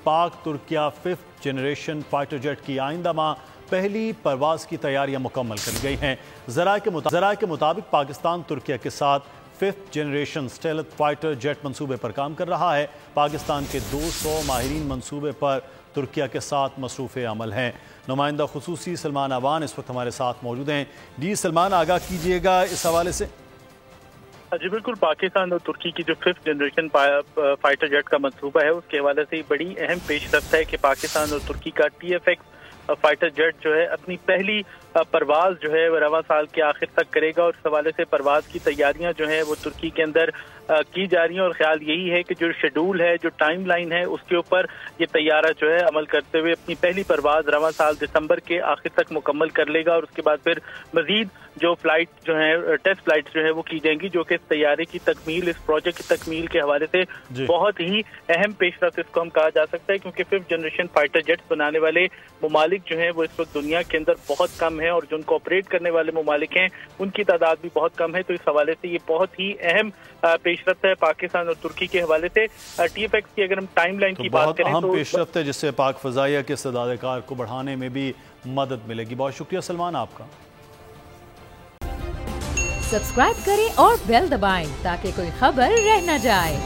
پاک Türkiye 5th generation fighter jet کی آئندہ ماہ پہلی پرواز کی تیاریاں مکمل کر لی گئی ہیں۔ ذرائع کے مطابق پاکستان ترکیہ کے ساتھ 5th generation stealth fighter jet منصوبے پر کام کر رہا ہے۔ پاکستان کے 200 ماہرین منصوبے پر ترکیہ کے ساتھ مصروف عمل ہیں۔ نمائندہ خصوصی سلمان اوان اس وقت ہمارے ساتھ موجود ہیں۔ جی سلمان، آگاہ کیجیے گا اس حوالے سے۔ جی بالکل، پاکستان اور ترکی کی جو 5th جنریشن فائٹر جیٹ کا منصوبہ ہے اس کے حوالے سے بڑی اہم پیش رفت ہے کہ پاکستان اور ترکی کا TFX فائٹر جیٹ جو ہے اپنی پہلی پرواز جو ہے وہ رواں سال کے آخر تک کرے گا، اور اس حوالے سے پرواز کی تیاریاں جو ہیں وہ ترکی کے اندر کی جا رہی ہیں، اور خیال یہی ہے کہ جو شیڈول ہے، جو ٹائم لائن ہے، اس کے اوپر یہ طیارہ جو ہے عمل کرتے ہوئے اپنی پہلی پرواز رواں سال دسمبر کے آخر تک مکمل کر لے گا، اور اس کے بعد پھر مزید جو فلائٹ جو ہیں ٹیسٹ فلائٹ جو ہے وہ کی جائیں گی، جو کہ اس طیارے کی تکمیل، اس پروجیکٹ کی تکمیل کے حوالے سے بہت ہی اہم پیش رفت اس کو ہم کہا جا سکتا ہے، کیونکہ 5th جنریشن فائٹر جیٹس بنانے والے ممالک جو ہیں وہ اس وقت دنیا کے اندر بہت کم ہیں، اور جو ان کو آپریٹ کرنے والے ممالک ہیں ان کی تعداد بھی بہت کم ہے، تو اس حوالے سے یہ بہت ہی اہم پیش رفت ہے پاکستان اور ترکی کے حوالے سے۔ TFX کی اگر ہم ٹائم لائن کی بات کریں تو بہت اہم پیش رفت ہے، جس سے پاک فضائیہ کے استعداد کار کو بڑھانے میں بھی مدد ملے گی۔ بہت شکریہ سلمان آپ کا۔ سبسکرائب کریں اور بیل دبائیں تاکہ کوئی خبر رہ نہ جائے۔